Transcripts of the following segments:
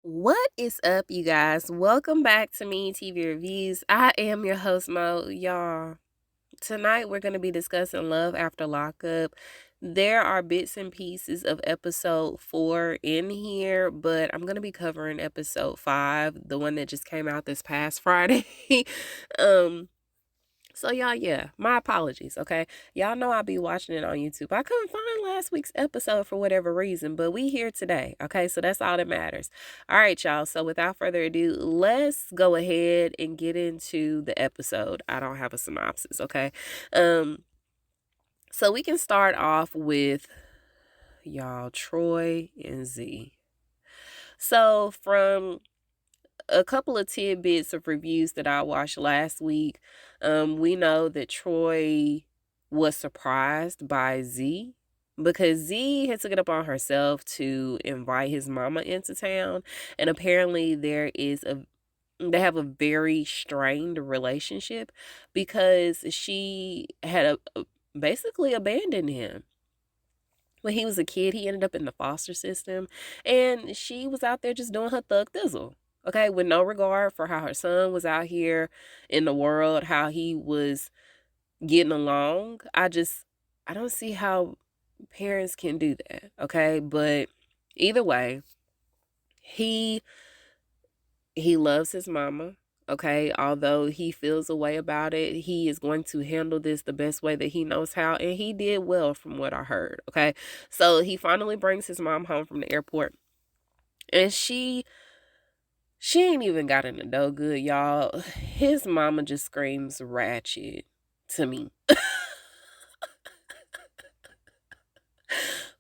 What is up, you guys? Welcome back to Me TV Reviews. I am your host, Mo. Y'all, tonight we're going to be discussing Love After Lockup. There are bits and pieces of episode 4 in here, but I'm going to be covering episode 5, the one that just came out this past Friday. um, so y'all, yeah, my apologies, okay? Y'all know I'll be watching it on YouTube. I couldn't find last week's episode for whatever reason, but we here today, okay? So that's all that matters. All right, y'all. So without further ado, let's go ahead and get into the episode. I don't have a synopsis, okay? So we can start off with y'all, Troy and Z. So from a couple of tidbits of reviews that I watched last week, we know that Troy was surprised by Z because Z had took it upon herself to invite his mama into town, and apparently they have a very strained relationship because she had basically abandoned him. When he was a kid, he ended up in the foster system, and she was out there just doing her thug thizzle, okay, with no regard for how her son was out here in the world, how he was getting along. I don't see how parents can do that, okay? But either way, he loves his mama. Okay, although he feels a way about it, he is going to handle this the best way that he knows how, and he did well from what I heard. Okay, so he finally brings his mom home from the airport, and she ain't even got in the dough good, y'all. His mama just screams ratchet to me.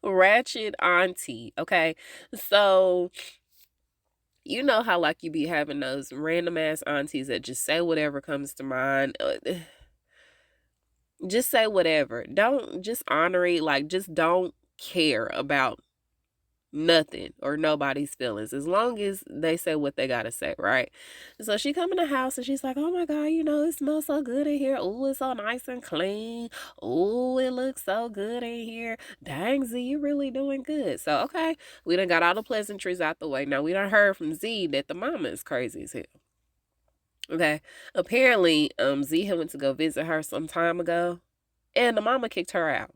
Ratchet auntie, okay? So you know how like you be having those random ass aunties that just say whatever comes to mind. Just say whatever. Don't just honor it. Like, just don't care about nothing or nobody's feelings as long as they say what they gotta say, right? So she come in the house and she's like, oh my god, it smells so good in here. Oh, it's so nice and clean. Oh, it looks so good in here. Dang, Z, you really doing good. So okay, we done got all the pleasantries out the way. Now we done heard from Z that the mama is crazy as hell. Okay, apparently Z had went to go visit her some time ago, and the mama kicked her out.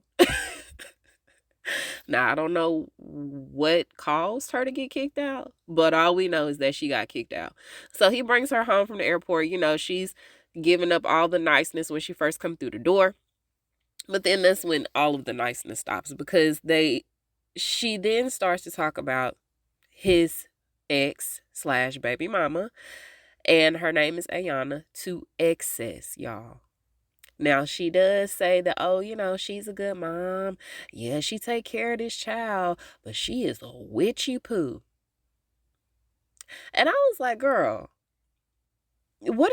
Now, I don't know what caused her to get kicked out, but all we know is that she got kicked out. So he brings her home from the airport. She's giving up all the niceness when she first come through the door. But then that's when all of the niceness stops because she then starts to talk about his ex slash baby mama, and her name is Ayana, to excess, y'all. Now, she does say that, oh, she's a good mom. Yeah, she take care of this child, but she is a witchy poo. And I was like, girl, what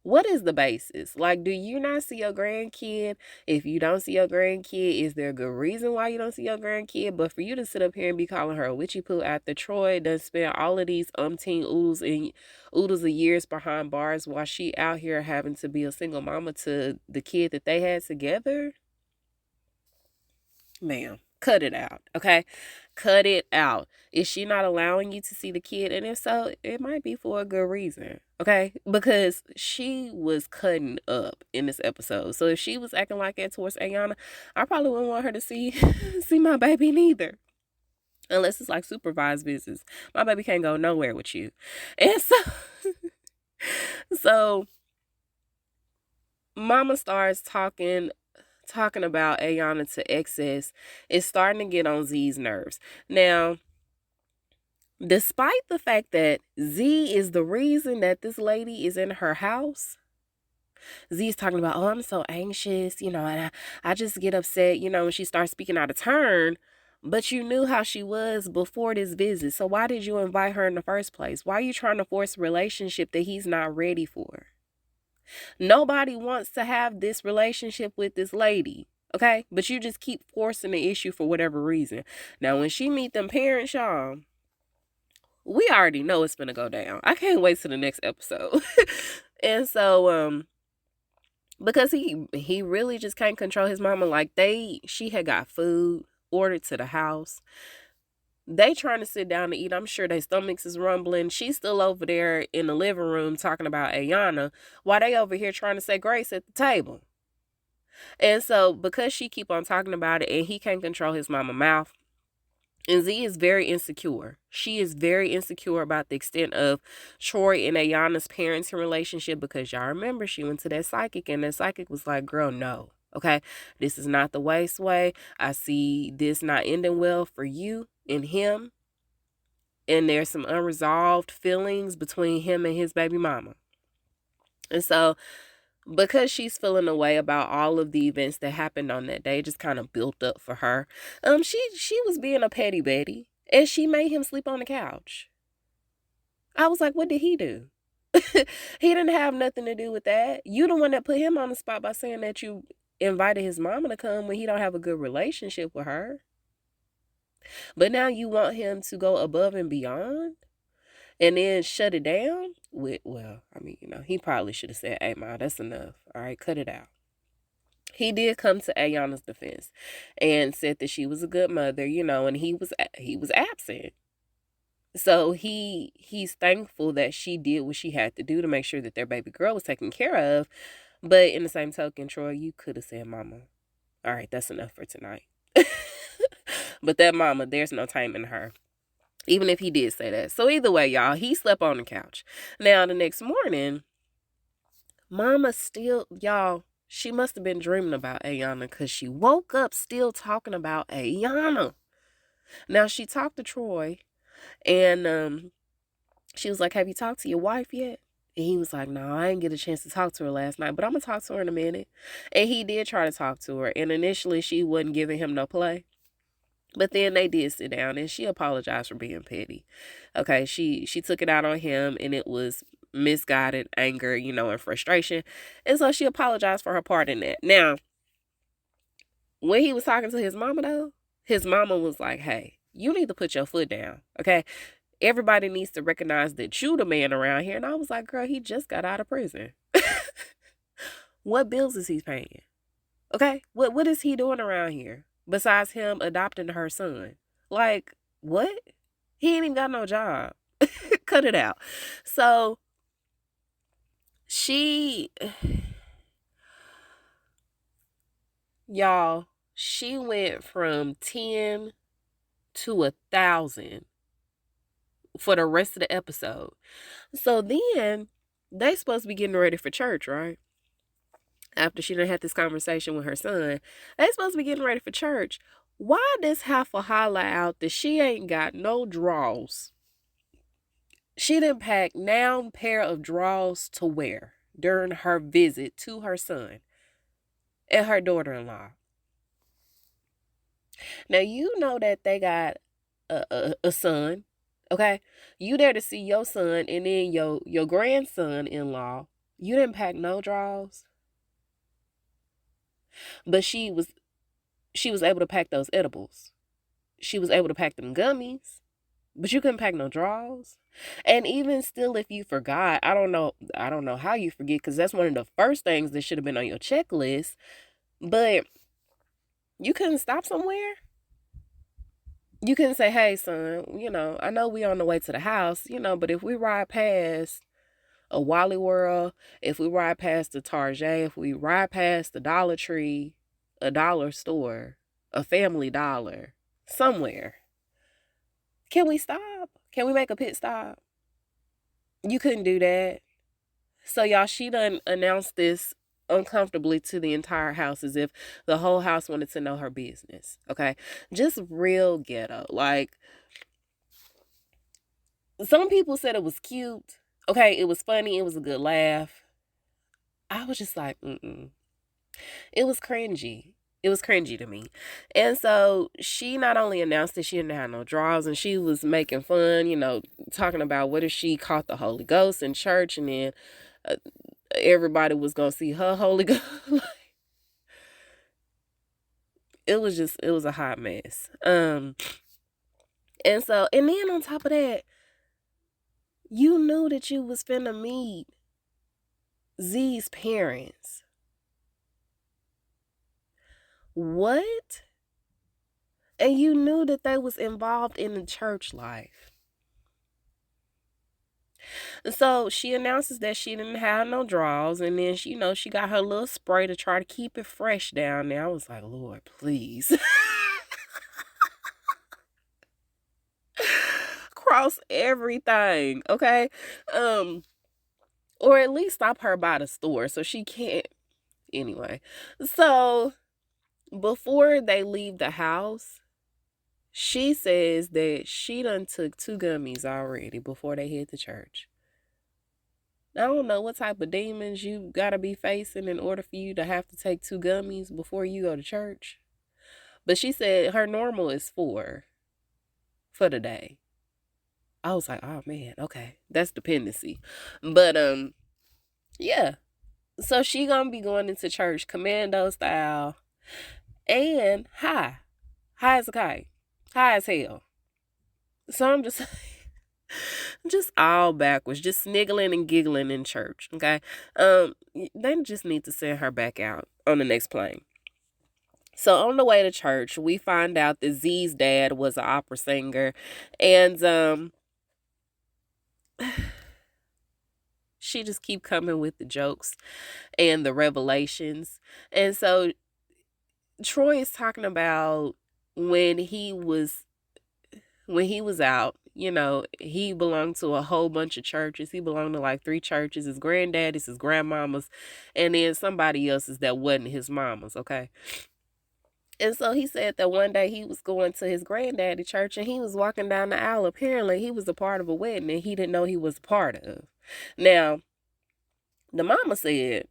what is the basis? Like, do you not see your grandkid? If you don't see your grandkid, is there a good reason why you don't see your grandkid? But for you to sit up here and be calling her a witchy poo after Troy done spent all of these oodles of years behind bars while she out here having to be a single mama to the kid that they had together, ma'am, cut it out, okay? Cut it out. Is she not allowing you to see the kid? And if so, it might be for a good reason, okay? Because she was cutting up in this episode. So if she was acting like that towards Ayana, I probably wouldn't want her to see see my baby neither. Unless it's like supervised visits. My baby can't go nowhere with you. And so mama starts talking about Ayana to excess. Is starting to get on Z's nerves. Now, despite the fact that Z is the reason that this lady is in her house, Z is talking about, oh, I'm so anxious, and I just get upset, when she starts speaking out of turn. But you knew how she was before this visit. So why did you invite her in the first place? Why are you trying to force a relationship that he's not ready for? Nobody wants to have this relationship with this lady, okay? But you just keep forcing the issue for whatever reason. Now, when she meet them parents, y'all, we already know it's gonna go down. I can't wait to the next episode. And so, because he really just can't control his mama. Like she had got food ordered to the house. They trying to sit down to eat. I'm sure their stomachs is rumbling. She's still over there in the living room talking about Ayana while they over here trying to say grace at the table. And so because she keep on talking about it and he can't control his mama mouth, and Z is very insecure. She is very insecure about the extent of Troy and Ayana's parenting relationship, because y'all remember she went to that psychic and that psychic was like, girl, no. Okay, this is not the waste way. I see this not ending well for you and him. And there's some unresolved feelings between him and his baby mama. And so because she's feeling a way about all of the events that happened on that day, just kind of built up for her. She was being a petty Betty, and she made him sleep on the couch. I was like, what did he do? He didn't have nothing to do with that. You the one that put him on the spot by saying that you invited his mama to come when he don't have a good relationship with her. But now you want him to go above and beyond and then shut it down with, well, I mean, he probably should have said, hey, Ma, that's enough. All right, cut it out. He did come to Ayana's defense and said that she was a good mother, and he was absent. So he's thankful that she did what she had to do to make sure that their baby girl was taken care of. But in the same token, Troy, you could have said, Mama, all right, that's enough for tonight. But that mama, there's no time in her. Even if he did say that. So either way, y'all, he slept on the couch. Now, the next morning, Mama still, y'all, she must have been dreaming about Ayana, because she woke up still talking about Ayana. Now, she talked to Troy, and she was like, have you talked to your wife yet? And he was like, no, I didn't get a chance to talk to her last night, but I'm going to talk to her in a minute. And he did try to talk to her. And initially, she wasn't giving him no play. But then they did sit down, and she apologized for being petty. Okay, she took it out on him, and it was misguided anger, and frustration. And so she apologized for her part in that. Now, when he was talking to his mama, though, his mama was like, hey, you need to put your foot down, okay? Everybody needs to recognize that you the man around here. And I was like, girl, he just got out of prison. What bills is he paying? Okay, what is he doing around here besides him adopting her son? Like, what? He ain't even got no job. Cut it out. So y'all, she went from 10 to 1,000 for the rest of the episode. So then they supposed to be getting ready for church, right? After she done had this conversation with her son, they supposed to be getting ready for church. Why does heifer holler out that she ain't got no drawers? She done packed now pair of drawers to wear during her visit to her son and her daughter-in-law. Now, you know that they got a son, okay? You there to see your son, and then your grandson-in-law, you didn't pack no drawers. But she was able to pack those edibles. She was able to pack them gummies, but you couldn't pack no drawers. And even still, if you forgot, I don't know how you forget, because that's one of the first things that should have been on your checklist. But you couldn't stop somewhere. You couldn't say, hey, son, I know we on the way to the house, but if we ride past a Wally World, if we ride past the Target, if we ride past the Dollar Tree, a dollar store, a Family Dollar, somewhere, can we stop? Can we make a pit stop? You couldn't do that. So y'all, she done announced this uncomfortably to the entire house, as if the whole house wanted to know her business. Okay, just real ghetto. Like, some people said it was cute. Okay, it was funny. It was a good laugh. I was just like, It was cringy. It was cringy to me. And so she not only announced that she didn't have no drawers, and she was making fun, talking about what if she caught the Holy Ghost in church, and then everybody was going to see her Holy Ghost. It was a hot mess. And then on top of that, you knew that you was finna meet Z's parents. What? And you knew that they was involved in the church life. So she announces that she didn't have no draws, and then she got her little spray to try to keep it fresh down there. I was like, Lord, please. Cross everything, okay? Or at least stop her by the store so she can't. Anyway, so before they leave the house, she says that she done took 2 gummies already before they head to church. I don't know what type of demons you gotta be facing in order for you to have to take 2 gummies before you go to church. But she said her normal is 4 for the day. I was like, oh man, okay, that's dependency. But yeah. So she gonna be going into church commando style and high as a kite, high as hell. So I'm just just all backwards, just sniggling and giggling in church. Okay, they just need to send her back out on the next plane. So on the way to church, we find out that Z's dad was an opera singer, and she just keep coming with the jokes and the revelations. And so Troy is talking about when he was out, he belonged to a whole bunch of churches. He belonged to like 3 churches, his granddaddy's, his grandmama's, and then somebody else's that wasn't his mama's, okay? And so he said that one day he was going to his granddaddy church and he was walking down the aisle. Apparently he was a part of a wedding and he didn't know he was a part of. Now, the mama said,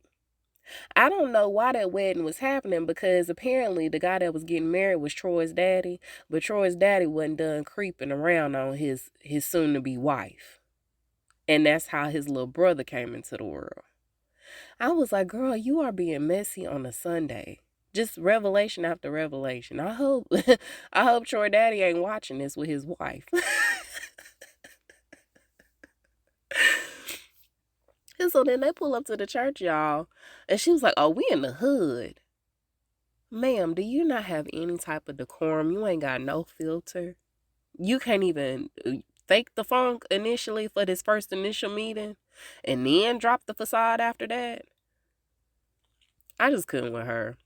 I don't know why that wedding was happening because apparently the guy that was getting married was Troy's daddy, but Troy's daddy wasn't done creeping around on his soon-to-be wife. And that's how his little brother came into the world. I was like, girl, you are being messy on a Sunday. Just revelation after revelation. I hope I hope Troy daddy ain't watching this with his wife. And so then they pull up to the church, y'all, and she was like, oh, we in the hood. Ma'am, do you not have any type of decorum? You ain't got no filter. You can't even fake the funk initially for this first initial meeting and then drop the facade after that. I just couldn't with her.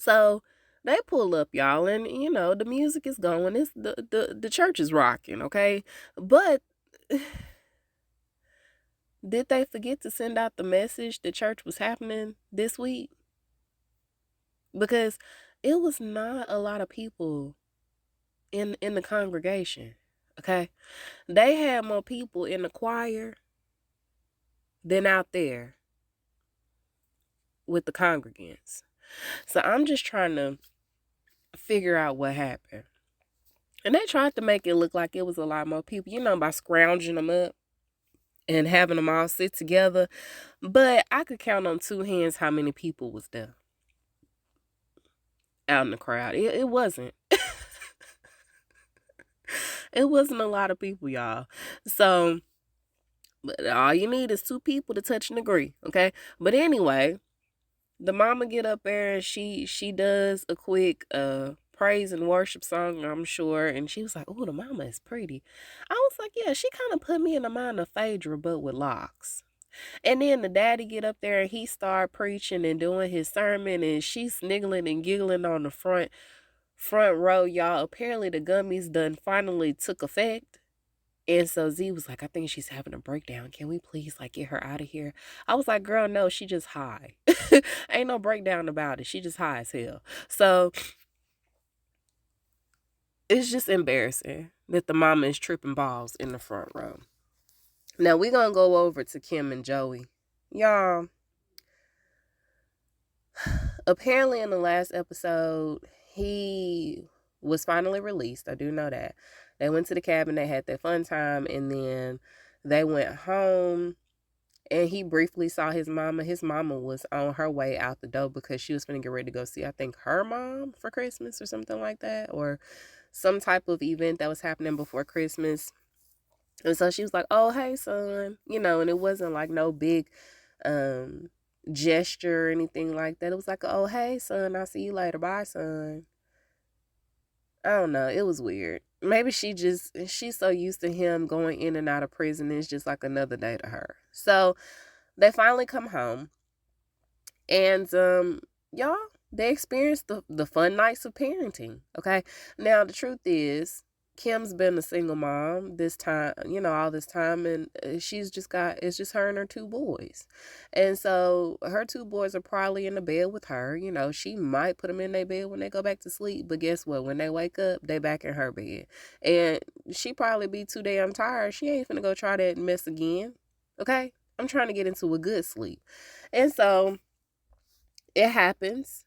So they pull up, y'all, and the music is going. It's the church is rocking, okay? But did they forget to send out the message the church was happening this week? Because it was not a lot of people in the congregation, okay? They had more people in the choir than out there with the congregants. So I'm just trying to figure out what happened. And they tried to make it look like it was a lot more people, by scrounging them up and having them all sit together. But I could count on 2 hands how many people was there out in the crowd. It wasn't. It wasn't a lot of people, y'all. So, but all you need is 2 people to touch and agree, okay? But anyway, the mama get up there and she does a quick praise and worship song, I'm sure, and she was like, oh, the mama is pretty. I was like, yeah, she kind of put me in the mind of Phaedra, but with locks. And then the daddy get up there and he start preaching and doing his sermon, and she's sniggling and giggling on the front row, y'all. Apparently the gummies done finally took effect. And so Z was like, I think she's having a breakdown. Can we please get her out of here? I was like, girl, no, she just high. Ain't no breakdown about it. She just high as hell. So it's just embarrassing that the mama is tripping balls in the front row. Now we're going to go over to Kim and Joey. Y'all, apparently in the last episode, he was finally released. I do know that. They went to the cabin, they had their fun time, and then they went home, and he briefly saw his mama. His mama was on her way out the door because she was finna get ready to go see, I think, her mom for Christmas or something like that, or some type of event that was happening before Christmas. And so she was like, oh, hey, son, and it wasn't like no big gesture or anything like that. It was like, oh, hey, son, I'll see you later. Bye, son. I don't know. It was weird. Maybe she's so used to him going in and out of prison. It's just like another day to her. So they finally come home, and y'all, they experienced the fun nights of parenting. Okay, now the truth is, Kim's been a single mom this time, all this time, and it's just her and her two boys. And so her two boys are probably in the bed with her. She might put them in their bed when they go back to sleep, but guess what? When they wake up, they back in her bed. And she probably be too damn tired. She ain't finna go try that mess again. Okay? I'm trying to get into a good sleep. And so it happens.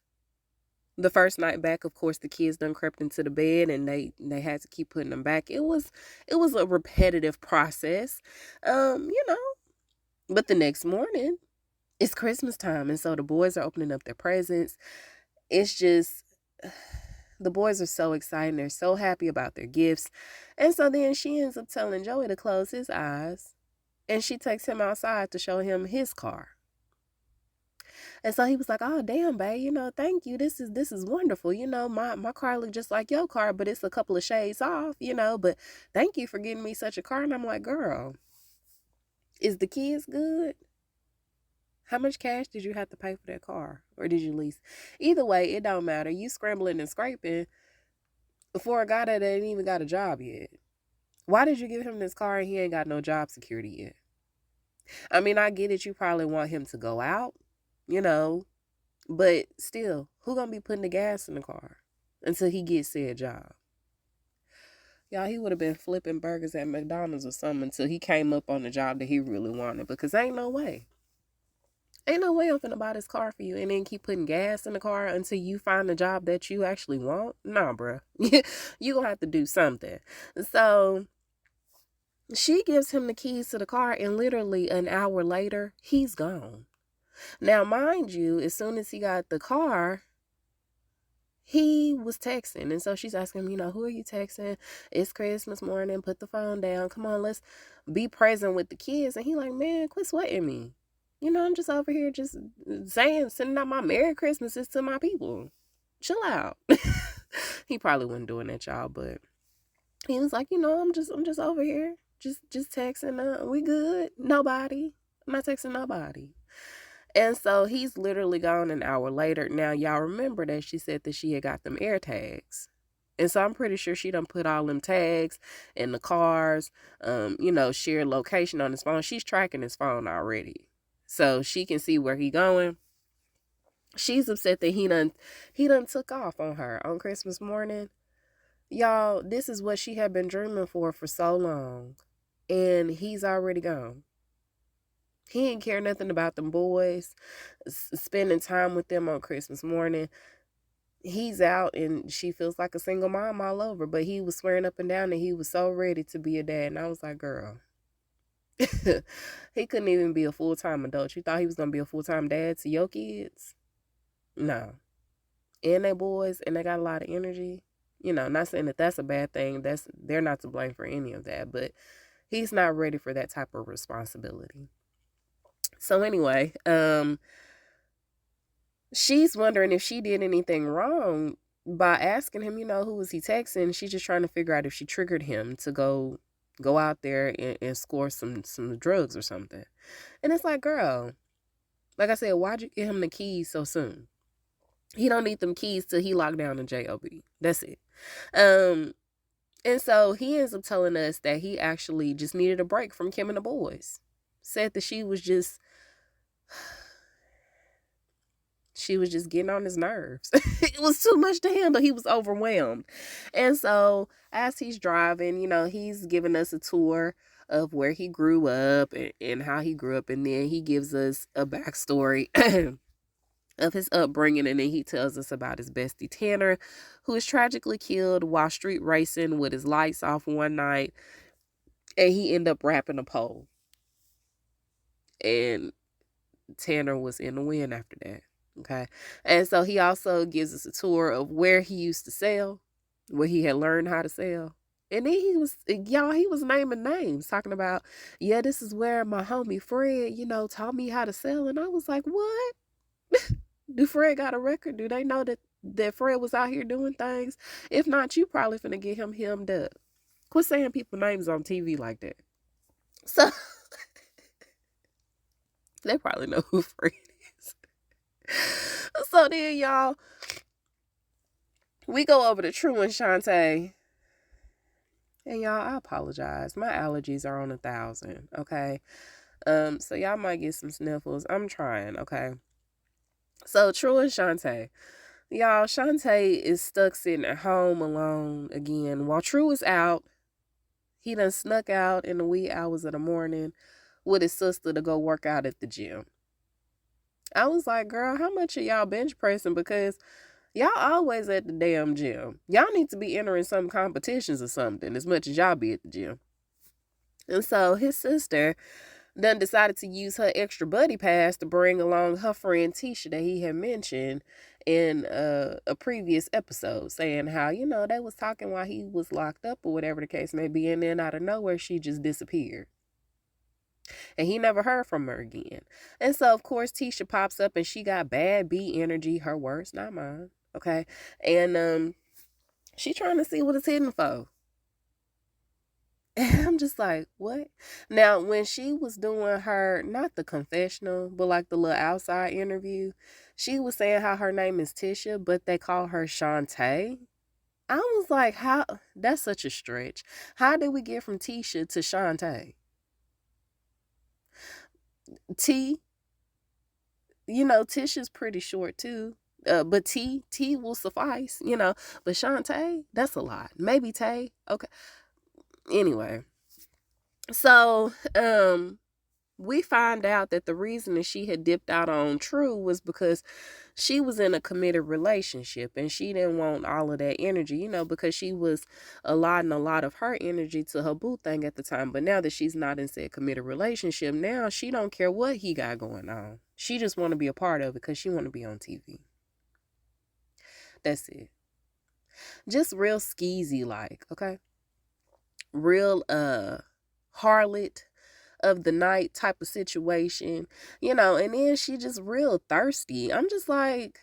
The first night back, of course, the kids done crept into the bed, and they had to keep putting them back. It was a repetitive process, you know. But the next morning, it's Christmas time, and so the boys are opening up their presents. It's just the boys are so excited. They're so happy about their gifts. And so then she ends up telling Joey to close his eyes, and she takes him outside to show him his car. And so he was like, "Oh, damn, babe, thank you. This is wonderful. My car look just like your car, but it's a couple of shades off, but thank you for getting me such a car." And I'm like, "Girl, is the kids good? How much cash did you have to pay for that car? Or did you lease?" Either way, it don't matter. You scrambling and scraping for a guy that ain't even got a job yet. Why did you give him this car and he ain't got no job security yet? I mean, I get it. You probably want him to go out, but still, who gonna be putting the gas in the car until he gets said job? Y'all, he would have been flipping burgers at McDonald's or something until he came up on the job that he really wanted, because ain't no way. Ain't no way I'm finna buy this car for you and then keep putting gas in the car until you find the job that you actually want. Nah, bruh. You gonna have to do something. So she gives him the keys to the car, and literally an hour later, he's gone. Now, mind you, as soon as he got the car, he was texting. And so she's asking him, who are you texting? It's Christmas morning. Put the phone down. Come on, let's be present with the kids. And he like, "Man, quit sweating me. I'm just over here just sending out my Merry Christmases to my people. Chill out." He probably wasn't doing that, y'all, but he was like, I'm just over here. Just texting. We good. Nobody. I'm not texting nobody. And so he's literally gone an hour later. Now, y'all remember that she said that she had got them air tags. And so I'm pretty sure she done put all them tags in the cars, shared location on his phone. She's tracking his phone already, so she can see where he going. She's upset that he done took off on her on Christmas morning. Y'all, this is what she had been dreaming for so long. And he's already gone. He ain't care nothing about them boys, spending time with them on Christmas morning. He's out, and she feels like a single mom all over. But he was swearing up and down that he was so ready to be a dad. And I was like, girl, he couldn't even be a full-time adult. You thought he was going to be a full-time dad to your kids? No. And they boys, and they got a lot of energy. Not saying that that's a bad thing. They're not to blame for any of that. But he's not ready for that type of responsibility. So anyway, she's wondering if she did anything wrong by asking him, who was he texting? She's just trying to figure out if she triggered him to go out there and score some drugs or something. And it's like, girl, like I said, why'd you give him the keys so soon? He don't need them keys till he locked down the job. That's it. And so he ends up telling us that he actually just needed a break from Kim and the boys. Said that she was just getting on his nerves. It was too much to handle. He was overwhelmed. And so as he's driving, he's giving us a tour of where he grew up and how he grew up. And then he gives us a backstory of his upbringing. And then he tells us about his bestie, Tanner, who was tragically killed while street racing with his lights off one night. And he ended up wrapping a pole. And Tanner was in the wind after that. Okay. And so he also gives us a tour of where he used to sell, where he had learned how to sell. And then he was naming names, talking about, yeah, this is where my homie Fred, taught me how to sell. And I was like, what? Do Fred got a record? Do they know that that Fred was out here doing things? If not, you probably finna get him hemmed up. Quit saying people names on TV like that. So they probably know who Fred is. So then, y'all, we go over to True and Shantae. And y'all, I apologize. My allergies are on 1,000. Okay. So y'all might get some sniffles. I'm trying. Okay. So True and Shantae. Y'all, Shantae is stuck sitting at home alone again. While True is out, he done snuck out in the wee hours of the morning with his sister to go work out at the gym. I was like, girl, how much are y'all bench pressing? Because y'all always at the damn gym. Y'all need to be entering some competitions or something as much as y'all be at the gym. And so his sister done decided to use her extra buddy pass to bring along her friend Tisha that he had mentioned in a previous episode, saying how, they was talking while he was locked up or whatever the case may be, and then out of nowhere she just disappeared. And he never heard from her again. And so, of course, Tisha pops up and she got bad B energy, her words, not mine. Okay. And she trying to see what it's hidden for. And I'm just like, what? Now, when she was doing her, not the confessional, but like the little outside interview, she was saying how her name is Tisha, but they call her Shantae. I was like, how? That's such a stretch. How did we get from Tisha to Shantae? T, Tisha's pretty short too. But T will suffice, But Shantae, that's a lot. Maybe Tay. Okay. Anyway. So, we find out that the reason that she had dipped out on True was because she was in a committed relationship and she didn't want all of that energy, because she was allotting a lot of her energy to her boo thing at the time. But now that she's not in said committed relationship, now she don't care what he got going on. She just want to be a part of it because she want to be on TV. That's it. Just real skeezy like, okay? Real harlot of the night type of situation, and then she just real thirsty. I'm just like,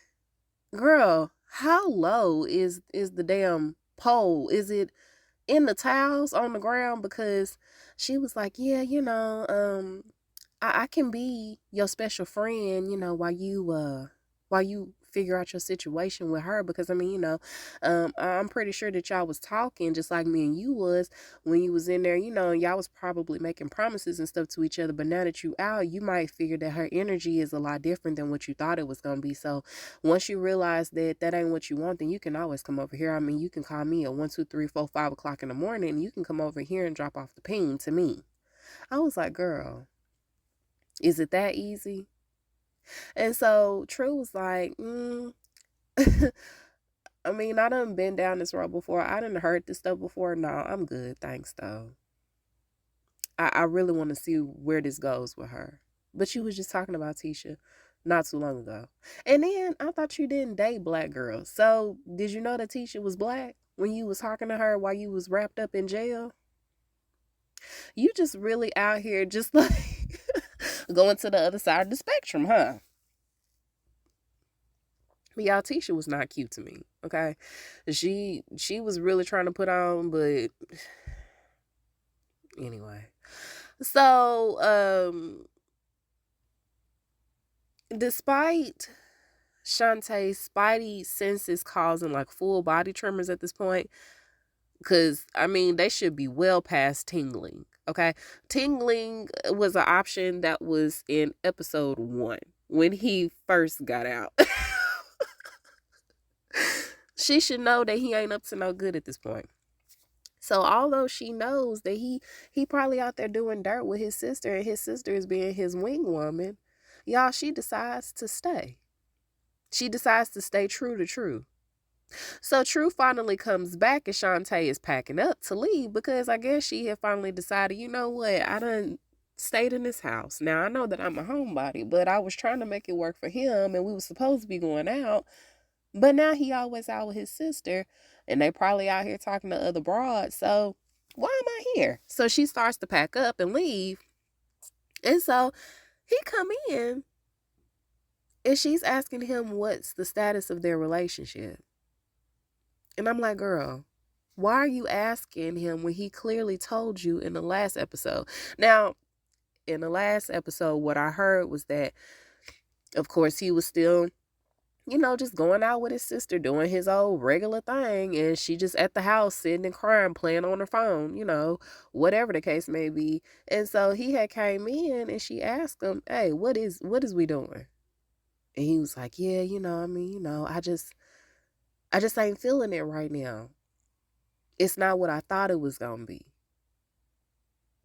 girl, how low is the damn pole? Is it in the towels on the ground? Because she was like, yeah, I can be your special friend, while you figure out your situation with her. Because I'm pretty sure that y'all was talking just like me and you was when you was in there, and y'all was probably making promises and stuff to each other. But now that you out, you might figure that her energy is a lot different than what you thought it was gonna be. So once you realize that that ain't what you want, then you can always come over here. You can call me at 1, 2, 3, 4, 5 o'clock in the morning, and you can come over here and drop off the ping to me. I was like, girl, is it that easy? And so True was like, I done been down this road before. I done heard this stuff before. No, I'm good. Thanks, though. I really want to see where this goes with her. But you was just talking about Tisha not too long ago. And then I thought you didn't date black girls. So did you know that Tisha was black when you was talking to her while you was wrapped up in jail? You just really out here just like going to the other side of the spectrum, huh? But y'all, Tisha was not cute to me. Okay, she was really trying to put on, but anyway. So despite Shantae's spidey senses causing like full body tremors at this point, because they should be well past tingling. Okay, tingling was an option that was in episode 1 when he first got out. She should know that he ain't up to no good at this point. So although she knows that he probably out there doing dirt with his sister and his sister is being his wing woman, y'all, she decides to stay. She decides to stay true to True. So True finally comes back and Shantae is packing up to leave because I guess she had finally decided, you know what, I done stayed in this house. Now I know that I'm a homebody, but I was trying to make it work for him and we were supposed to be going out. But now he always out with his sister and they probably out here talking to other broads. So why am I here? So she starts to pack up and leave. And so he come in And she's asking him what's the status of their relationship. And I'm like, girl, why are you asking him when he clearly told you in the last episode? Now, in the last episode, what I heard was that, of course, he was still, just going out with his sister, doing his old regular thing. And she just at the house sitting and crying, playing on her phone, whatever the case may be. And so he had came in and she asked him, hey, what is we doing? And he was like, yeah, I just ain't feeling it right now. It's not what I thought it was going to be.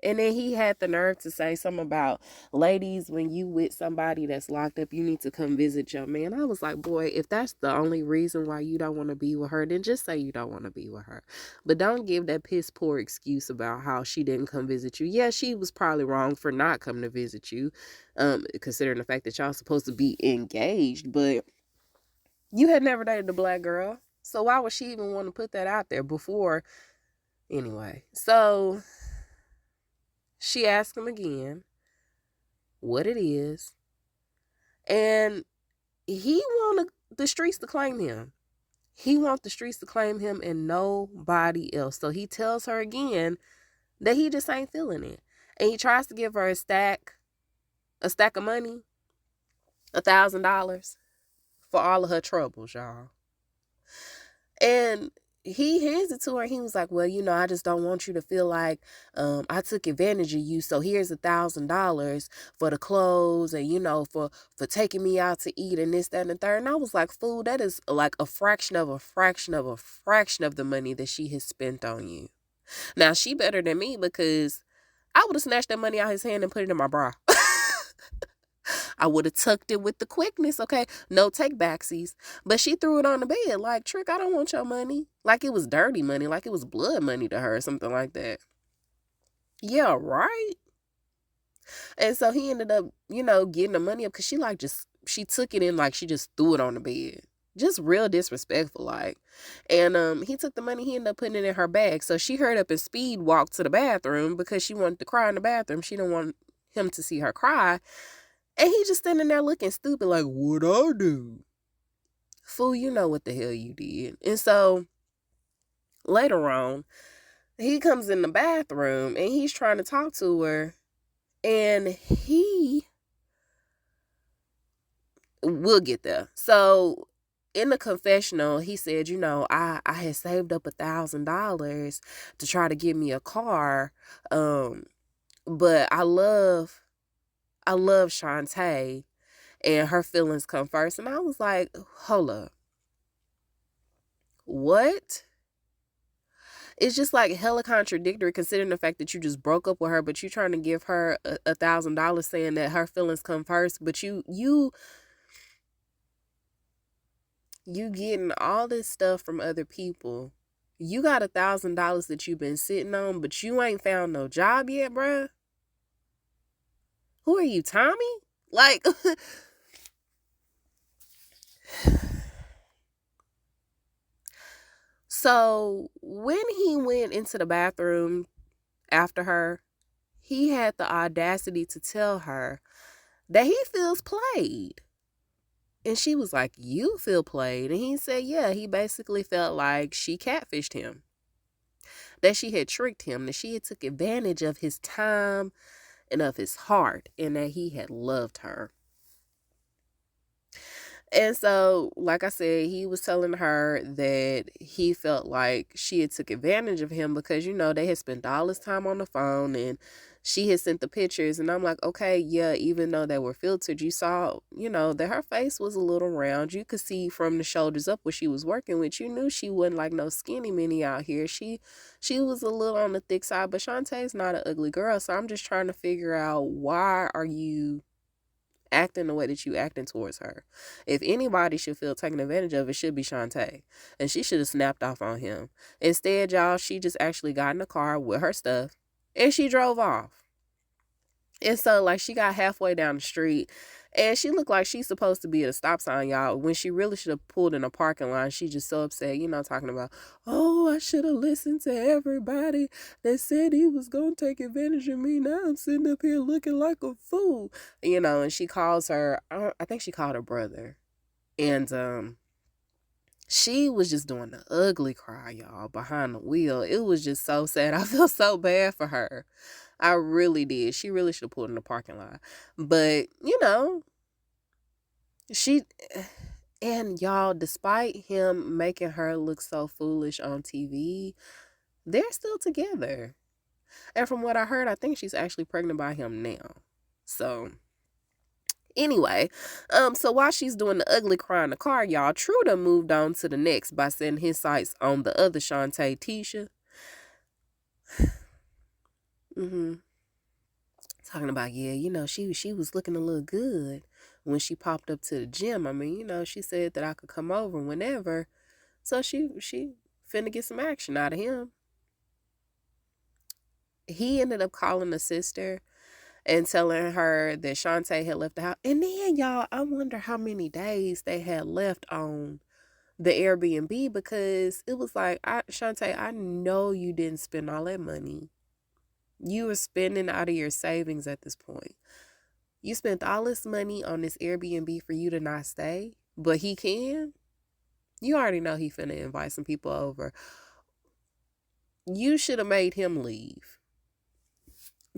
And then he had the nerve to say something about, ladies, when you with somebody that's locked up, you need to come visit your man. I was like, boy, if that's the only reason why you don't want to be with her, then just say you don't want to be with her. But don't give that piss poor excuse about how she didn't come visit you. Yeah, she was probably wrong for not coming to visit you, considering the fact that y'all supposed to be engaged. But you had never dated a black girl. So why would she even want to put that out there before? Anyway, so she asked him again what it is. And he wanted the streets to claim him. He wants the streets to claim him and nobody else. So he tells her again that he just ain't feeling it. And he tries to give her a stack of money, $1,000 for all of her troubles, y'all. And he hands it to her. He was like, well, I just don't want you to feel like I took advantage of you. So here's $1,000 for the clothes and, for taking me out to eat and this, that, and the third. And I was like, fool, that is like a fraction of the money that she has spent on you. Now, she better than me because I would have snatched that money out his hand and put it in my bra. I would have tucked it with the quickness, okay? No take backsies. But she threw it on the bed like, Trick, I don't want your money. Like it was dirty money, like it was blood money to her or something like that. Yeah, right? And so he ended up, getting the money up because she took it in like she just threw it on the bed. Just real disrespectful, like. And he took the money, he ended up putting it in her bag. So she hurried up and speed walked to the bathroom because she wanted to cry in the bathroom. She didn't want him to see her cry. And he just standing there looking stupid like, what'd I do? Fool, you know what the hell you did. And so later on, he comes in the bathroom and he's trying to talk to her. And we'll get there. So in the confessional, he said, I had saved up $1,000 to try to get me a car. But I love Shantae. And her feelings come first. And I was like, hold up. What? It's just like hella contradictory considering the fact that you just broke up with her, but you trying to give her $1,000 saying that her feelings come first. But you getting all this stuff from other people. You got $1,000 that you've been sitting on, but you ain't found no job yet, bruh. Who are you, Tommy? Like... So when he went into the bathroom after her, he had the audacity to tell her that he feels played. And she was like, you feel played? And he said, yeah, he basically felt like she catfished him. That she had tricked him, that she had took advantage of his time and of his heart, and that he had loved her. And so, like I said, he was telling her that he felt like she had took advantage of him because, they had spent all this time on the phone and she had sent the pictures. And I'm like, okay, yeah, even though they were filtered, you saw, that her face was a little round. You could see from the shoulders up what she was working with. You knew she wasn't like no skinny mini out here. She was a little on the thick side, but Shantae's not an ugly girl. So I'm just trying to figure out, why are you acting the way that you acting towards her? If anybody should feel taken advantage of, it should be Shantae. And she should have snapped off on him. Instead, y'all, she just actually got in the car with her stuff and she drove off. And so, like, she got halfway down the street And she looked like she's supposed to be at a stop sign, y'all, when she really should have pulled in a parking lot. She just so upset, talking about, oh, I should have listened to everybody that said he was going to take advantage of me. Now I'm sitting up here looking like a fool. And she calls her, I think she called her brother. And she was just doing the ugly cry, y'all, behind the wheel. It was just so sad. I feel so bad for her. I really did. She really should have pulled in the parking lot. But, she, and y'all, despite him making her look so foolish on TV, they're still together. And from what I heard, I think she's actually pregnant by him now. So, anyway, so while she's doing the ugly cry in the car, y'all, Truda moved on to the next by setting his sights on the other Shantae, Tisha. Talking about, she was looking a little good when she popped up to the gym. I mean, she said that I could come over whenever. So she finna get some action out of him. He ended up calling the sister and telling her that Shantae had left the house. And then, y'all, I wonder how many days they had left on the Airbnb, because it was like, Shantae, I know you didn't spend all that money. You were spending out of your savings at this point. You spent all this money on this Airbnb for you to not stay, but he can. You already know he finna invite some people over. You should have made him leave.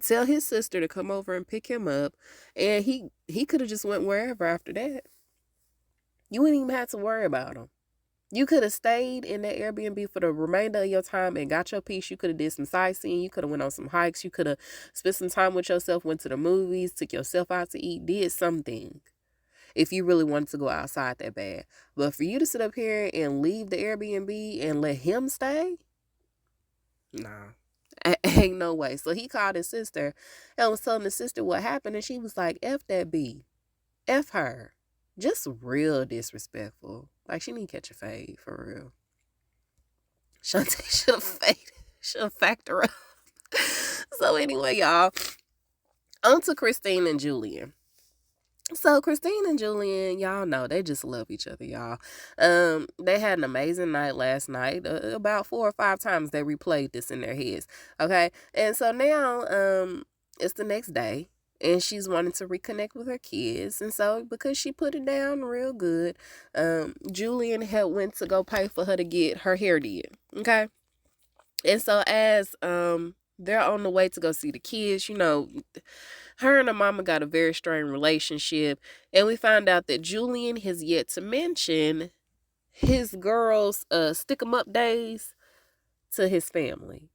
Tell his sister to come over and pick him up, and he could have just went wherever after that. You wouldn't even have to worry about him. You could have stayed in that Airbnb for the remainder of your time and got your piece. You could have did some sightseeing. You could have went on some hikes. You could have spent some time with yourself, went to the movies, took yourself out to eat, did something if you really wanted to go outside that bad. But for you to sit up here and leave the Airbnb and let him stay? Nah. Ain't no way. So he called his sister and was telling his sister what happened, and she was like, F that B. F her. Just real disrespectful. Like, she need to catch a fade, for real. Shantae should have faded. Should have facked her up. So anyway, y'all, on to Christine and Julian. So Christine and Julian, y'all know, they just love each other, y'all. They had an amazing night last night. About 4 or 5 times they replayed this in their heads. Okay, and so now it's the next day, and she's wanting to reconnect with her kids. And so because she put it down real good, Julian had went to go pay for her to get her hair did. Okay, and so as they're on the way to go see the kids, her and her mama got a very strained relationship, and we found out that Julian has yet to mention his girls' stick 'em up days to his family.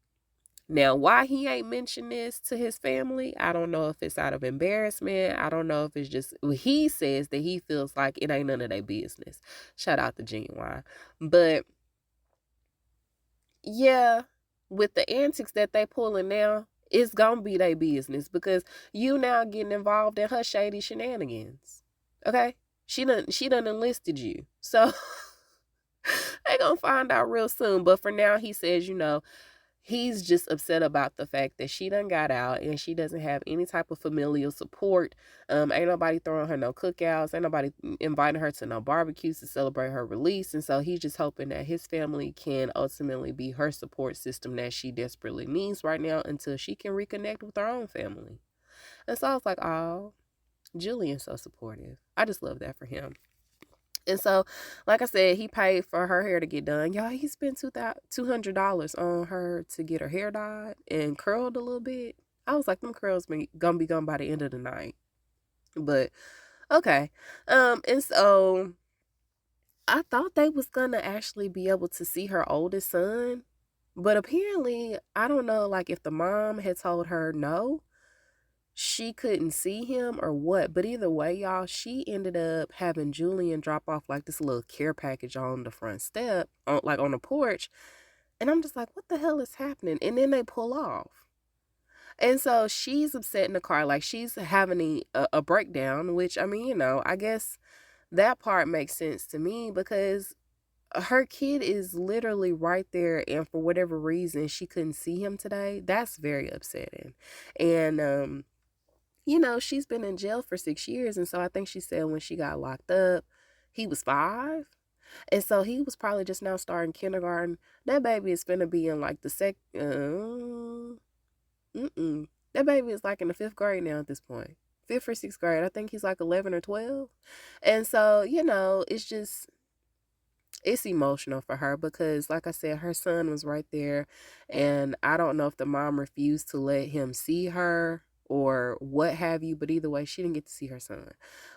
Now, why he ain't mentioned this to his family, I don't know if it's out of embarrassment. I don't know if it's just, he says that he feels like it ain't none of their business. Shout out to Genuine. But yeah, with the antics that they pulling now, it's gonna be their business, because you now getting involved in her shady shenanigans. Okay? She done enlisted you. So they gonna find out real soon. But for now, he says, he's just upset about the fact that she done got out and she doesn't have any type of familial support. Ain't nobody throwing her no cookouts. Ain't nobody inviting her to no barbecues to celebrate her release. And so he's just hoping that his family can ultimately be her support system that she desperately needs right now until she can reconnect with her own family. And so I was like, oh, Julian's so supportive. I just love that for him. And so, like I said, he paid for her hair to get done. Y'all, he spent $200 on her to get her hair dyed and curled a little bit. I was like, them curls gonna be gone by the end of the night. But, okay. And so, I thought they was gonna actually be able to see her oldest son. But apparently, I don't know, like, if the mom had told her no, she couldn't see him or what. But either way, y'all, she ended up having Julian drop off like this little care package on the front step, on the porch. And I'm just like, what the hell is happening? And then they pull off. And so she's upset in the car, like she's having a breakdown, which, I mean, I guess that part makes sense to me, because her kid is literally right there, and for whatever reason she couldn't see him today. That's very upsetting. And she's been in jail for 6 years. And so I think she said when she got locked up, he was 5. And so he was probably just now starting kindergarten. That baby is finna be in like the that baby is like in the 5th grade now at this point. 5th or 6th grade. I think he's like 11 or 12. And so, it's emotional for her because, like I said, her son was right there. And I don't know if the mom refused to let him see her or what have you, but either way, she didn't get to see her son.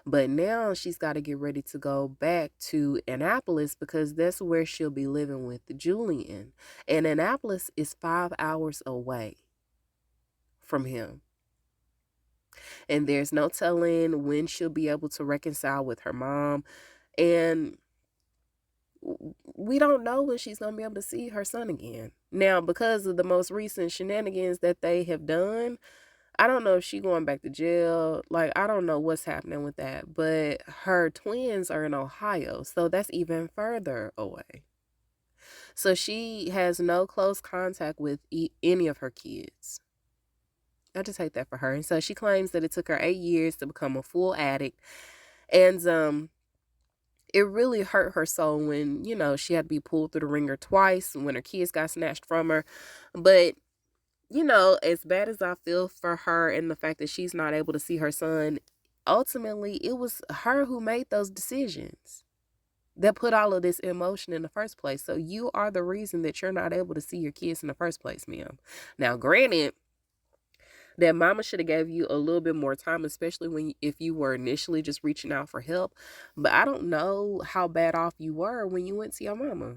But now she's got to get ready to go back to Annapolis because that's where she'll be living with Julian. And Annapolis is 5 hours away from him. And there's no telling when she'll be able to reconcile with her mom. And we don't know when she's going to be able to see her son again. Now, because of the most recent shenanigans that they have done, I don't know if she's going back to jail. Like, I don't know what's happening with that. But her twins are in Ohio, so that's even further away. So she has no close contact with any of her kids. I just hate that for her. And so she claims that it took her 8 years to become a full addict. And it really hurt her soul when, she had to be pulled through the ringer twice when her kids got snatched from her. But, as bad as I feel for her and the fact that she's not able to see her son, ultimately it was her who made those decisions that put all of this emotion in the first place. So you are the reason that you're not able to see your kids in the first place, ma'am. Now, granted, that mama should have gave you a little bit more time, especially if you were initially just reaching out for help. But I don't know how bad off you were when you went to your mama.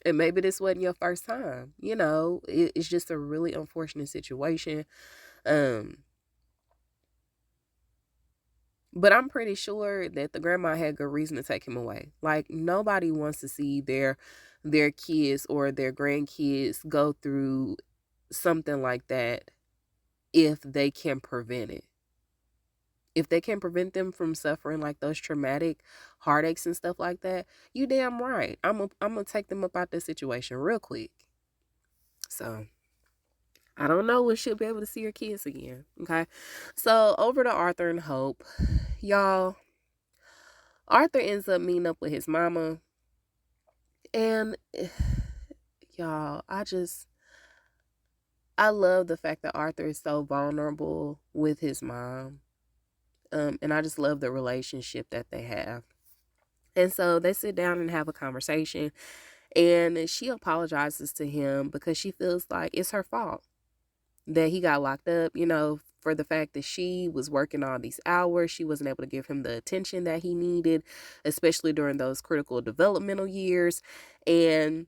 And maybe this wasn't your first time. It's just a really unfortunate situation. But I'm pretty sure that the grandma had good reason to take him away. Like, nobody wants to see their kids or their grandkids go through something like that if they can prevent it. If they can prevent them from suffering like those traumatic heartaches and stuff like that, you damn right. I'm gonna take them up out this situation real quick. So I don't know when she'll be able to see her kids again. Okay. So over to Arthur and Hope. Y'all, Arthur ends up meeting up with his mama. And y'all, I love the fact that Arthur is so vulnerable with his mom. And I just love the relationship that they have. And so they sit down and have a conversation. And she apologizes to him because she feels like it's her fault that he got locked up, for the fact that she was working all these hours. She wasn't able to give him the attention that he needed, especially during those critical developmental years. And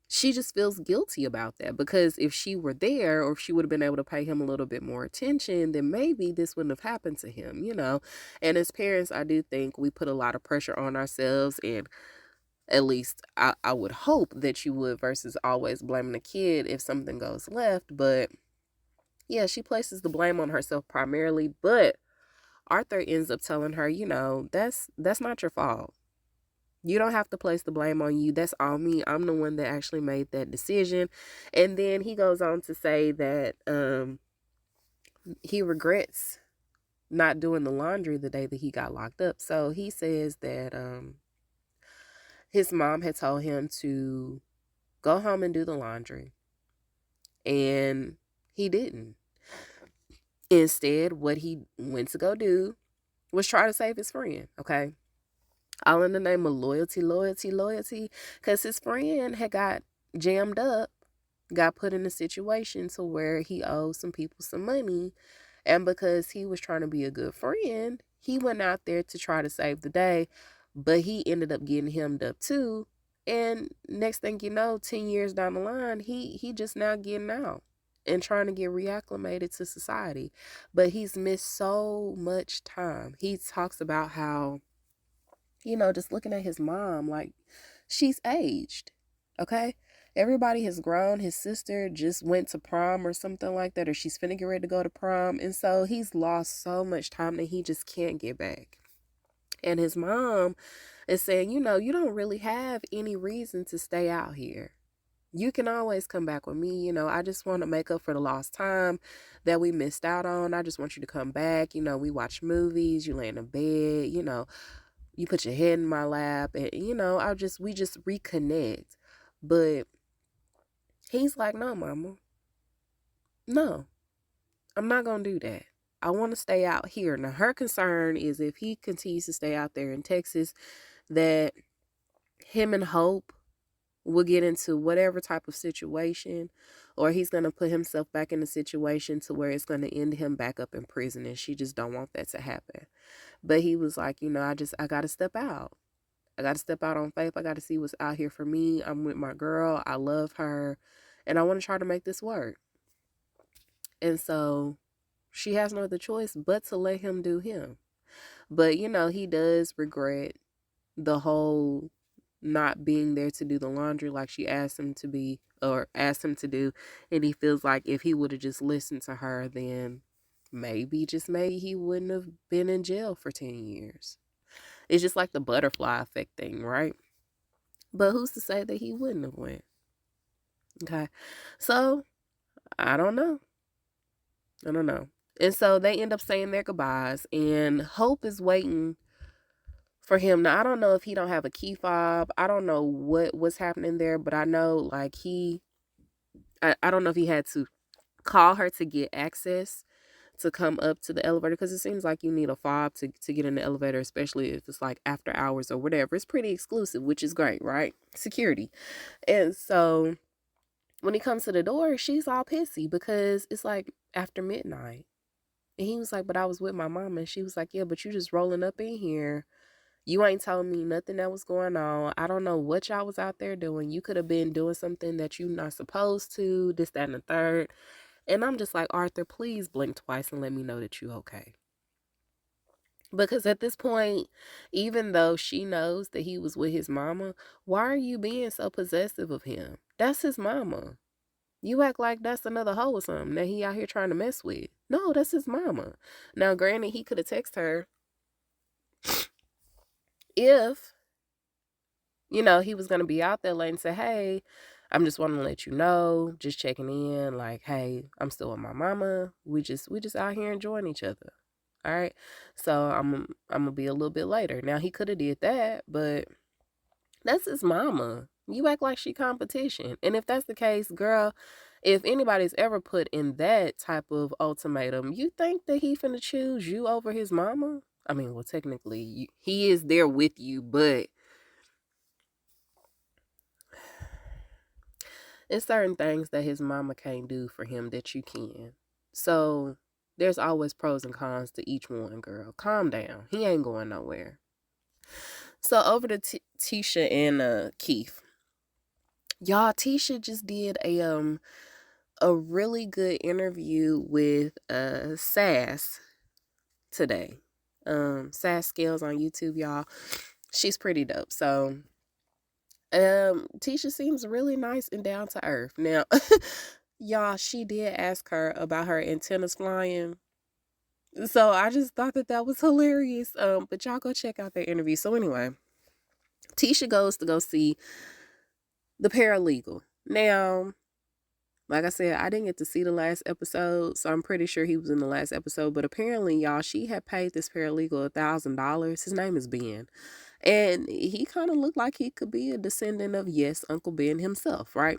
she just feels guilty about that because if she were there or if she would have been able to pay him a little bit more attention, then maybe this wouldn't have happened to him. And as parents, I do think we put a lot of pressure on ourselves, and at least I would hope that you would, versus always blaming the kid if something goes left. But yeah, she places the blame on herself primarily, but Arthur ends up telling her, that's not your fault. You don't have to place the blame on you. That's all me. I'm the one that actually made that decision. And then he goes on to say that he regrets not doing the laundry the day that he got locked up. So he says that his mom had told him to go home and do the laundry. And he didn't. Instead, what he went to go do was try to save his friend, okay? All in the name of loyalty. Because his friend had got jammed up, got put in a situation to where he owed some people some money. And because he was trying to be a good friend, he went out there to try to save the day. But he ended up getting hemmed up too. And next thing you know, 10 years down the line, he just now getting out and trying to get reacclimated to society. But he's missed so much time. He talks about how, just looking at his mom, like, she's aged, okay? Everybody has grown. His sister just went to prom or something like that, or she's finna get ready to go to prom. And so he's lost so much time that he just can't get back. And his mom is saying, you don't really have any reason to stay out here. You can always come back with me. I just want to make up for the lost time that we missed out on. I just want you to come back. We watch movies, you lay in the bed, you put your head in my lap, and we just reconnect. But he's like, no, mama, no, I'm not gonna do that. I want to stay out here. Now her concern is if he continues to stay out there in Texas, that him and Hope will get into whatever type of situation, or he's going to put himself back in a situation to where it's going to end him back up in prison, and she just don't want that to happen. But he was like, I got to step out. I got to step out on faith. I got to see what's out here for me. I'm with my girl. I love her, and I want to try to make this work. And so she has no other choice but to let him do him. But he does regret the whole not being there to do the laundry like she asked him to be, or asked him to do. And he feels like if he would have just listened to her, then maybe, just maybe, he wouldn't have been in jail for 10 years. It's just like the butterfly effect thing, right? But who's to say that he wouldn't have went? Okay. So I don't know. And so they end up saying their goodbyes, and Hope is waiting for him. Now, I don't know if he don't have a key fob. I don't know what's happening there, but I know like I don't know if he had to call her to get access to come up to the elevator, because it seems like you need a fob to get in the elevator, especially if it's like after hours or whatever. It's pretty exclusive, which is great, right? Security. And so when he comes to the door, she's all pissy because it's like after midnight. And he was like, but I was with my mom. And she was like, yeah, but you just rolling up in here. You ain't told me nothing that was going on. I don't know what y'all was out there doing. You could have been doing something that you not supposed to, this, that, and the third. And I'm just like, Arthur, please blink twice and let me know that you okay. Because at this point, even though she knows that he was with his mama, why are you being so possessive of him? That's his mama. You act like that's another hoe or something that he out here trying to mess with. No, that's his mama. Now, granted, he could have texted her if, he was going to be out there late and say, hey, I'm just wanting to let you know, just checking in, like, hey, I'm still with my mama. We just out here enjoying each other. All right. So I'm going to be a little bit later. Now, he could have did that, but that's his mama. You act like she competition. And if that's the case, girl, if anybody's ever put in that type of ultimatum, you think that he finna choose you over his mama? I mean, well, technically, he is there with you, but it's certain things that his mama can't do for him that you can. So there's always pros and cons to each one, girl. Calm down. He ain't going nowhere. So over to Tisha and Keith. Y'all, Tisha just did a really good interview with Sass today. Sass Skills on YouTube, y'all. She's pretty dope. So Tisha seems really nice and down to earth. Now, y'all, she did ask her about her antennas flying. So I just thought that was hilarious. But y'all go check out that interview. So anyway, Tisha goes to go see the paralegal. Now, like I said, I didn't get to see the last episode, so I'm pretty sure he was in the last episode. But apparently, y'all, she had paid this paralegal $1,000. His name is Ben. And he kind of looked like he could be a descendant of, yes, Uncle Ben himself, right?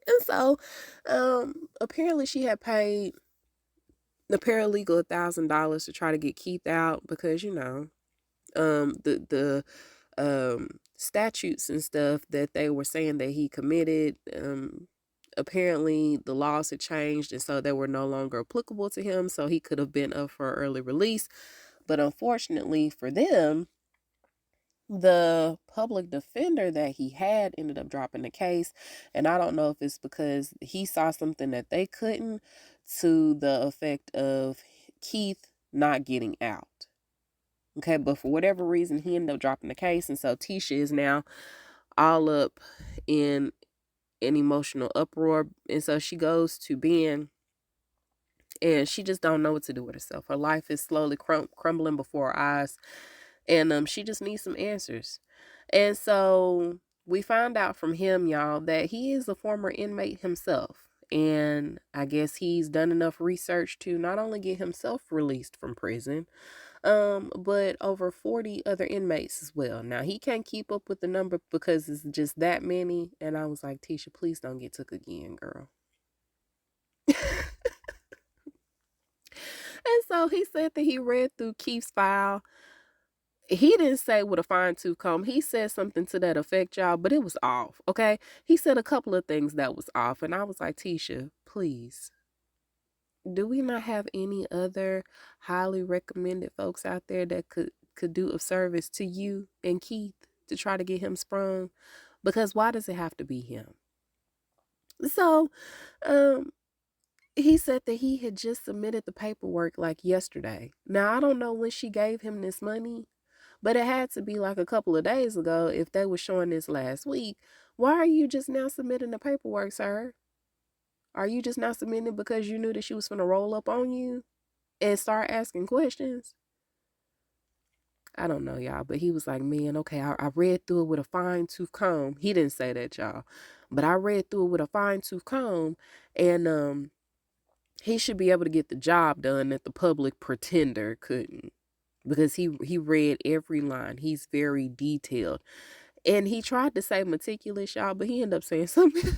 And so, apparently she had paid the paralegal $1,000 to try to get Keith out because, the statutes and stuff that they were saying that he committed, apparently the laws had changed, and so they were no longer applicable to him, so he could have been up for early release. But unfortunately for them, the public defender that he had ended up dropping the case. And I don't know if it's because he saw something that they couldn't, to the effect of Keith not getting out. Okay, but for whatever reason, he ended up dropping the case. And so Tisha is now all up in an emotional uproar. And so she goes to Ben, and she just don't know what to do with herself. Her life is slowly crumbling before her eyes. And she just needs some answers. And so we found out from him, y'all, that he is a former inmate himself. And I guess he's done enough research to not only get himself released from prison, but over 40 other inmates as well. Now, he can't keep up with the number because it's just that many. And I was like, Tisha, please don't get took again, girl. And so he said that he read through Keith's file. He didn't say with a fine tooth comb. He said something to that effect, y'all, but it was off, okay? He said a couple of things that was off, and I was like, Tisha, please, do we not have any other highly recommended folks out there that could do a service to you and Keith to try to get him sprung? Because why does it have to be him? So, he said that he had just submitted the paperwork like yesterday. Now, I don't know when she gave him this money, but it had to be like a couple of days ago if they were showing this last week. Why are you just now submitting the paperwork, sir? Are you just now submitting it because you knew that she was going to roll up on you and start asking questions? I don't know, y'all, but he was like, man, okay, I read through it with a fine tooth comb. He didn't say that, y'all, but I read through it with a fine tooth comb, and he should be able to get the job done that the public pretender couldn't, because he read every line. He's very detailed. And he tried to say meticulous, y'all, but he ended up saying something.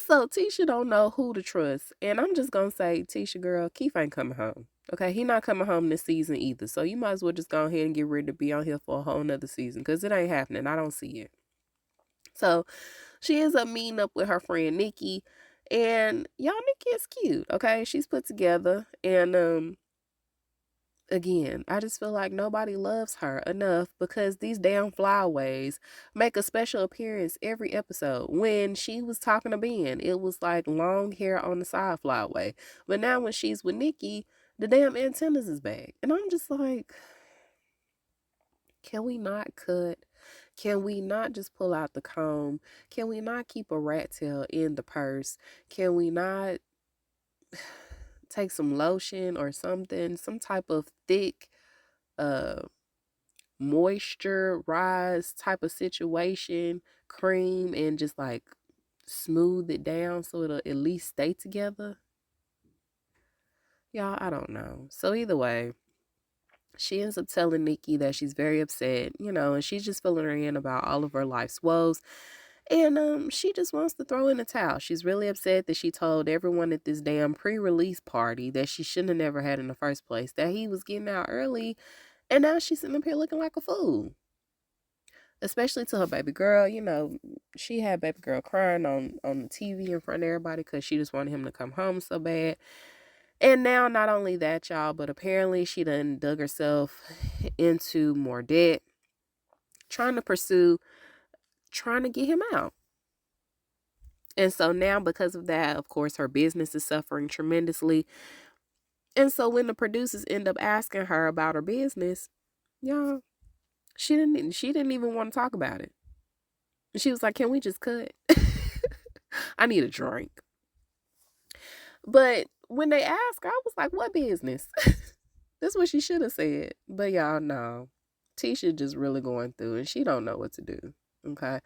So Tisha don't know who to trust. And I'm just going to say, Tisha, girl, Keith ain't coming home. Okay, he not coming home this season either. So you might as well just go ahead and get ready to be on here for a whole nother season, because it ain't happening. I don't see it. So she ends up meeting up with her friend Nikki. And y'all, Nikki is cute, okay? She's put together. And again, I just feel like nobody loves her enough, because these damn flyaways make a special appearance every episode. When she was talking to Ben, it was like long hair on the side flyaway. But now when she's with Nikki, the damn antennas is back. And I'm just like, can we not cut? Can we not just pull out the comb? Can we not keep a rat tail in the purse? Can we not take some lotion or something, some type of thick moisture rise type of situation, cream, and just like smooth it down so it'll at least stay together? Y'all, I don't know. So either way, she ends up telling Nikki that she's very upset, and she's just filling her in about all of her life's woes. And she just wants to throw in the towel. She's really upset that she told everyone at this damn pre-release party that she shouldn't have never had in the first place, that he was getting out early, and now she's sitting up here looking like a fool. Especially to her baby girl. She had baby girl crying on the TV in front of everybody because she just wanted him to come home so bad. And now, not only that, y'all, but apparently she done dug herself into more debt, trying to get him out. And so now, because of that, of course, her business is suffering tremendously. And so when the producers end up asking her about her business, y'all, she didn't even want to talk about it. She was like, can we just cut? I need a drink. But when they asked her, I was like, what business? That's what she should have said. But y'all know, Tisha just really going through, and she don't know what to do. Okay.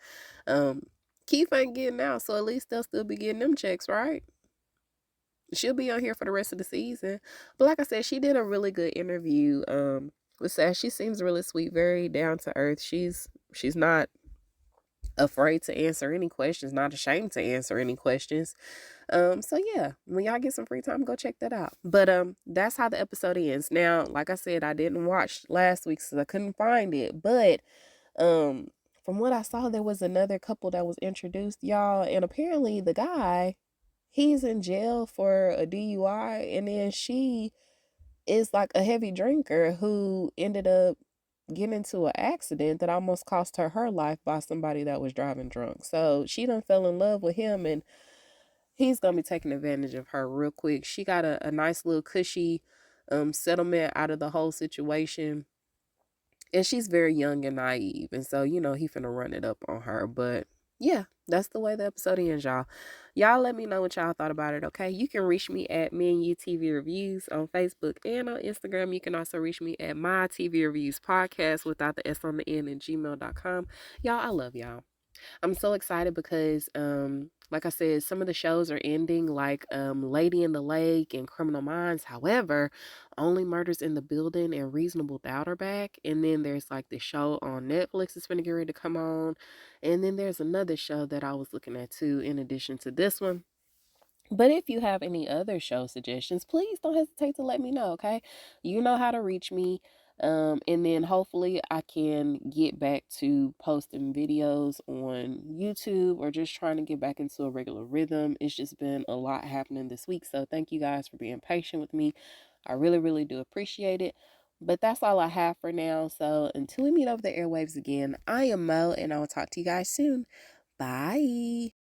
Keith ain't getting out, so at least they'll still be getting them checks, right? She'll be on here for the rest of the season. But like I said, she did a really good interview with Sash. She seems really sweet, very down to earth. She's not afraid to answer any questions, not ashamed to answer any questions. So yeah, when y'all get some free time, go check that out. But that's how the episode ends. Now, like I said, I didn't watch last week's because I couldn't find it. But from what I saw, there was another couple that was introduced, y'all, and apparently the guy, he's in jail for a DUI, and then she is like a heavy drinker who ended up getting into an accident that almost cost her life by somebody that was driving drunk. So she done fell in love with him, and he's gonna be taking advantage of her real quick. She got a nice little cushy settlement out of the whole situation. And she's very young and naive. And so, he finna run it up on her. But yeah, that's the way the episode ends, y'all. Y'all let me know what y'all thought about it, okay? You can reach me at Me and You TV Reviews on Facebook and on Instagram. You can also reach me at My TV Reviews Podcast without the S on the end at gmail.com. Y'all, I love y'all. I'm so excited because like I said, some of the shows are ending, like Lady in the Lake and Criminal Minds. However, Only Murders in the Building and Reasonable Doubt are back. And then there's like the show on Netflix that's gonna get ready to come on. And then there's another show that I was looking at too, in addition to this one. But if you have any other show suggestions, please don't hesitate to let me know, okay? You know how to reach me. And then hopefully I can get back to posting videos on YouTube or just trying to get back into a regular rhythm. It's just been a lot happening this week. So thank you guys for being patient with me. I really, really do appreciate it. But that's all I have for now. So until we meet over the airwaves again, I am Mo, and I will talk to you guys soon. Bye.